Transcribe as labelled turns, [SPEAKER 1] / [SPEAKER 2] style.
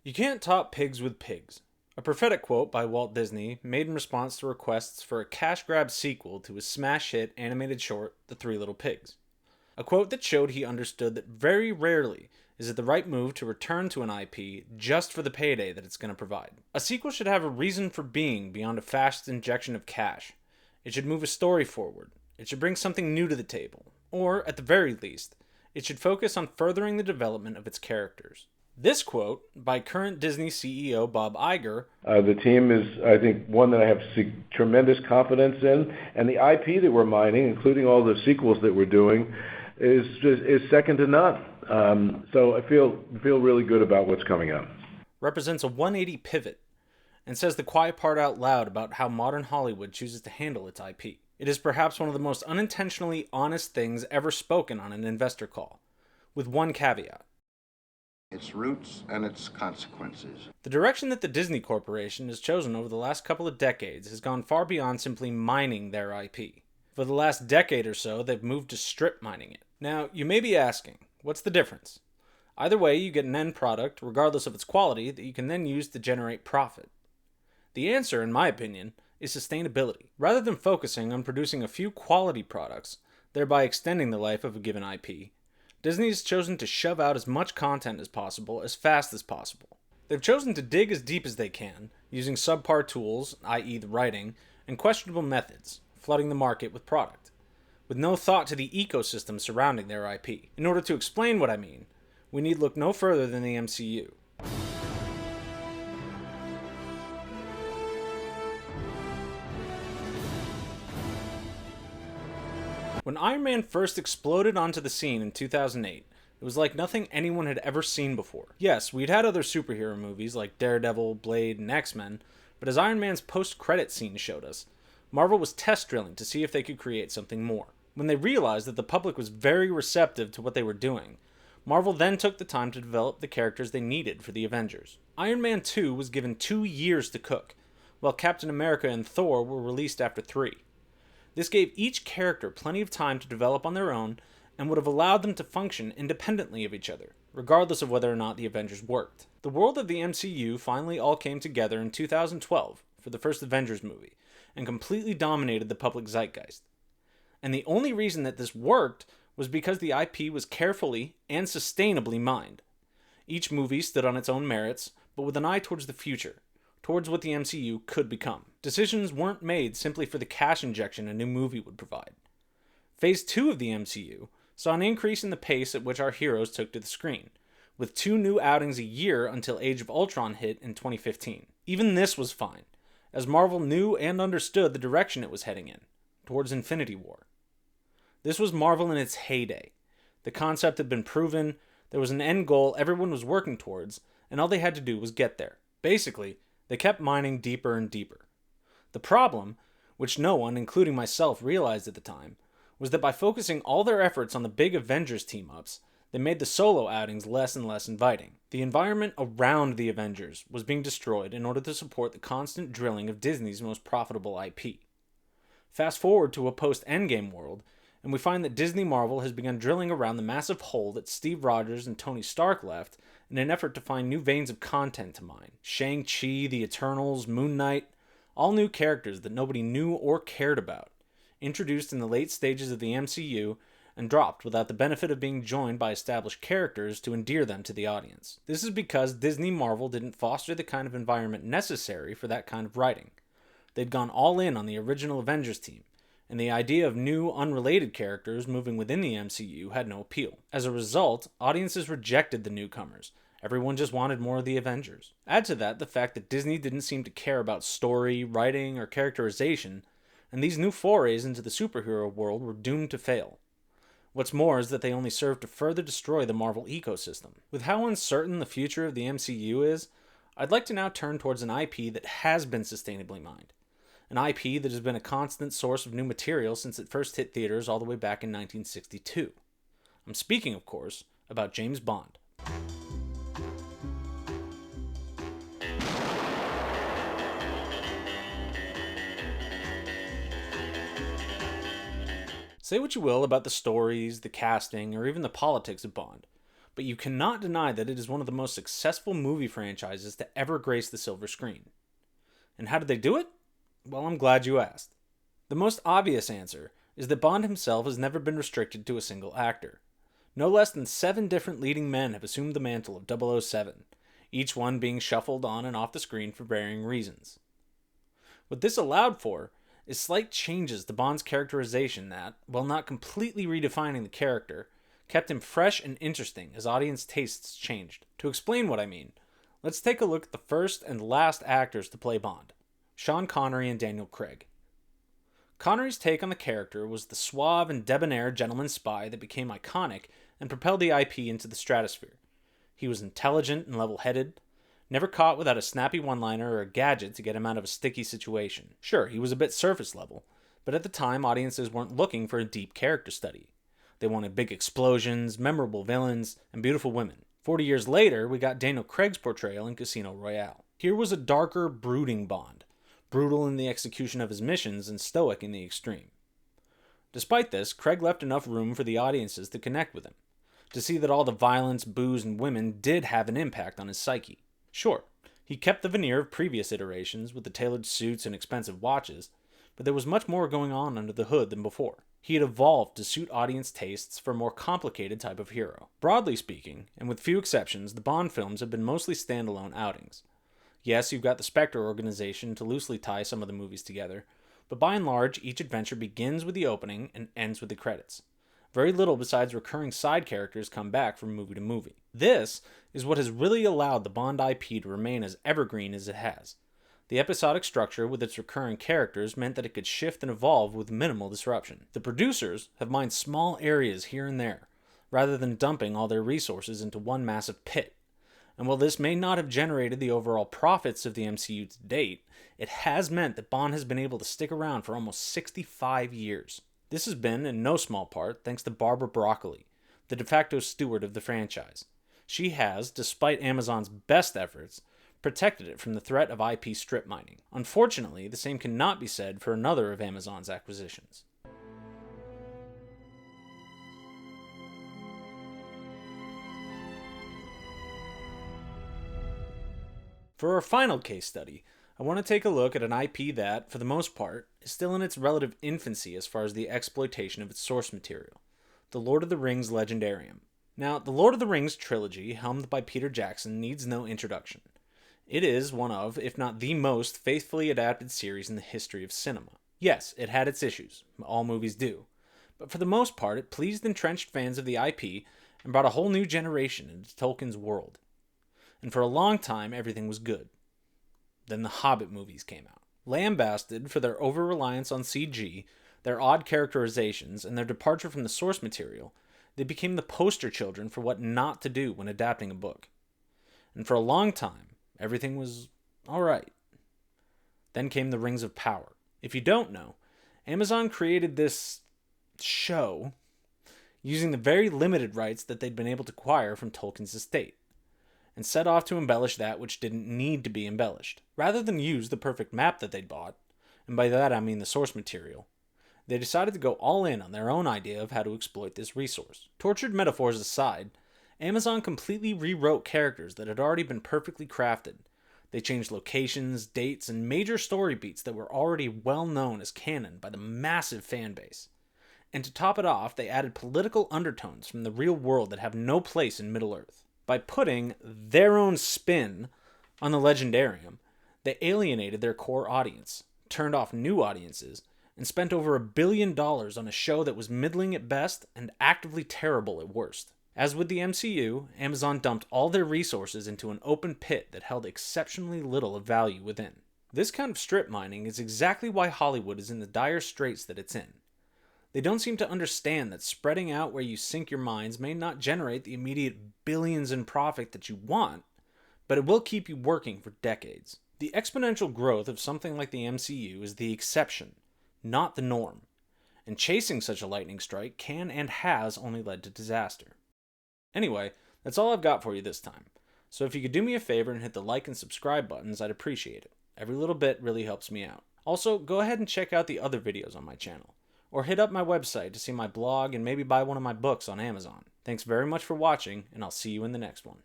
[SPEAKER 1] You can't top pigs with pigs. A prophetic quote by Walt Disney made in response to requests for a cash grab sequel to his smash hit animated short, The Three Little Pigs. A quote that showed he understood that very rarely is it the right move to return to an IP just for the payday that it's going to provide. A sequel should have a reason for being beyond a fast injection of cash. It should move a story forward. It should bring something new to the table. Or, at the very least, it should focus on furthering the development of its characters. This quote, by current Disney CEO Bob Iger.
[SPEAKER 2] The team is, I think, one that I have tremendous confidence in, and the IP that we're mining, including all the sequels that we're doing, is second to none. So I feel really good about what's coming up.
[SPEAKER 1] Represents a 180 pivot, and says the quiet part out loud about how modern Hollywood chooses to handle its IP. It is perhaps one of the most unintentionally honest things ever spoken on an investor call, with one caveat.
[SPEAKER 3] Its roots and its consequences.
[SPEAKER 1] The direction that the Disney Corporation has chosen over the last couple of decades has gone far beyond simply mining their IP. For the last decade or so, they've moved to strip mining it. Now, you may be asking, what's the difference? Either way, you get an end product, regardless of its quality, that you can then use to generate profit. The answer, in my opinion, is sustainability. Rather than focusing on producing a few quality products, thereby extending the life of a given IP, Disney has chosen to shove out as much content as possible as fast as possible. They've chosen to dig as deep as they can, using subpar tools, i.e. the writing, and questionable methods, flooding the market with product, with no thought to the ecosystem surrounding their IP. In order to explain what I mean, we need look no further than the MCU. When Iron Man first exploded onto the scene in 2008, it was like nothing anyone had ever seen before. Yes, we'd had other superhero movies like Daredevil, Blade, and X-Men, but as Iron Man's post-credit scene showed us, Marvel was test drilling to see if they could create something more. When they realized that the public was very receptive to what they were doing, Marvel then took the time to develop the characters they needed for the Avengers. Iron Man 2 was given 2 years to cook, while Captain America and Thor were released after 3. This gave each character plenty of time to develop on their own and would have allowed them to function independently of each other, regardless of whether or not the Avengers worked. The world of the MCU finally all came together in 2012 for the first Avengers movie, and completely dominated the public zeitgeist. And the only reason that this worked was because the IP was carefully and sustainably mined. Each movie stood on its own merits, but with an eye towards the future, towards what the MCU could become. Decisions weren't made simply for the cash injection a new movie would provide. Phase 2 of the MCU saw an increase in the pace at which our heroes took to the screen, with 2 new outings a year until Age of Ultron hit in 2015. Even this was fine, as Marvel knew and understood the direction it was heading in, towards Infinity War. This was Marvel in its heyday. The concept had been proven, there was an end goal everyone was working towards, and all they had to do was get there. Basically, they kept mining deeper and deeper. The problem, which no one, including myself, realized at the time, was that by focusing all their efforts on the big Avengers team-ups, they made the solo outings less and less inviting. The environment around the Avengers was being destroyed in order to support the constant drilling of Disney's most profitable IP. Fast forward to a post-Endgame world, and we find that Disney Marvel has begun drilling around the massive hole that Steve Rogers and Tony Stark left in an effort to find new veins of content to mine. Shang-Chi, the Eternals, Moon Knight, all new characters that nobody knew or cared about, introduced in the late stages of the MCU and dropped without the benefit of being joined by established characters to endear them to the audience. This is because Disney Marvel didn't foster the kind of environment necessary for that kind of writing. They'd gone all in on the original Avengers team, and the idea of new, unrelated characters moving within the MCU had no appeal. As a result, audiences rejected the newcomers. Everyone just wanted more of the Avengers. Add to that the fact that Disney didn't seem to care about story, writing, or characterization, and these new forays into the superhero world were doomed to fail. What's more is that they only served to further destroy the Marvel ecosystem. With how uncertain the future of the MCU is, I'd like to now turn towards an IP that has been sustainably mined. An IP that has been a constant source of new material since it first hit theaters all the way back in 1962. I'm speaking, of course, about James Bond. Say what you will about the stories, the casting, or even the politics of Bond, but you cannot deny that it is one of the most successful movie franchises to ever grace the silver screen. And how did they do it? Well, I'm glad you asked. The most obvious answer is that Bond himself has never been restricted to a single actor. No less than 7 different leading men have assumed the mantle of 007, each one being shuffled on and off the screen for varying reasons. What this allowed for is slight changes to Bond's characterization that, while not completely redefining the character, kept him fresh and interesting as audience tastes changed. To explain what I mean, let's take a look at the first and last actors to play Bond, Sean Connery and Daniel Craig. Connery's take on the character was the suave and debonair gentleman spy that became iconic and propelled the IP into the stratosphere. He was intelligent and level-headed, never caught without a snappy one-liner or a gadget to get him out of a sticky situation. Sure, he was a bit surface level, but at the time audiences weren't looking for a deep character study. They wanted big explosions, memorable villains, and beautiful women. 40 years later, we got Daniel Craig's portrayal in Casino Royale. Here was a darker, brooding Bond, brutal in the execution of his missions and stoic in the extreme. Despite this, Craig left enough room for the audiences to connect with him, to see that all the violence, booze, and women did have an impact on his psyche. Sure, he kept the veneer of previous iterations with the tailored suits and expensive watches, but there was much more going on under the hood than before. He had evolved to suit audience tastes for a more complicated type of hero. Broadly speaking, and with few exceptions, the Bond films have been mostly standalone outings. Yes, you've got the Spectre organization to loosely tie some of the movies together, but by and large, each adventure begins with the opening and ends with the credits. Very little besides recurring side characters come back from movie to movie. This is what has really allowed the Bond IP to remain as evergreen as it has. The episodic structure with its recurring characters meant that it could shift and evolve with minimal disruption. The producers have mined small areas here and there, rather than dumping all their resources into one massive pit. And while this may not have generated the overall profits of the MCU to date, it has meant that Bond has been able to stick around for almost 65 years. This has been, in no small part, thanks to Barbara Broccoli, the de facto steward of the franchise. She has, despite Amazon's best efforts, protected it from the threat of IP strip mining. Unfortunately, the same cannot be said for another of Amazon's acquisitions. For our final case study, I want to take a look at an IP that, for the most part, is still in its relative infancy as far as the exploitation of its source material, The Lord of the Rings Legendarium. Now, the Lord of the Rings trilogy, helmed by Peter Jackson, needs no introduction. It is one of, if not the most, faithfully adapted series in the history of cinema. Yes, it had its issues, all movies do, but for the most part it pleased entrenched fans of the IP and brought a whole new generation into Tolkien's world. And for a long time, everything was good. Then the Hobbit movies came out. Lambasted for their over-reliance on CG, their odd characterizations, and their departure from the source material, they became the poster children for what not to do when adapting a book. And for a long time, everything was alright. Then came the Rings of Power. If you don't know, Amazon created this show using the very limited rights that they'd been able to acquire from Tolkien's estate, and set off to embellish that which didn't need to be embellished. Rather than use the perfect map that they'd bought, and by that I mean the source material, they decided to go all in on their own idea of how to exploit this resource. Tortured metaphors aside, Amazon completely rewrote characters that had already been perfectly crafted. They changed locations, dates, and major story beats that were already well known as canon by the massive fan base. And to top it off, they added political undertones from the real world that have no place in Middle-earth. By putting their own spin on the Legendarium, they alienated their core audience, turned off new audiences, and spent over $1 billion on a show that was middling at best and actively terrible at worst. As with the MCU, Amazon dumped all their resources into an open pit that held exceptionally little of value within. This kind of strip mining is exactly why Hollywood is in the dire straits that it's in. They don't seem to understand that spreading out where you sink your minds may not generate the immediate billions in profit that you want, but it will keep you working for decades. The exponential growth of something like the MCU is the exception, not the norm, and chasing such a lightning strike can and has only led to disaster. Anyway, that's all I've got for you this time, so if you could do me a favor and hit the like and subscribe buttons, I'd appreciate it. Every little bit really helps me out. Also, go ahead and check out the other videos on my channel, or hit up my website to see my blog and maybe buy one of my books on Amazon. Thanks very much for watching, and I'll see you in the next one.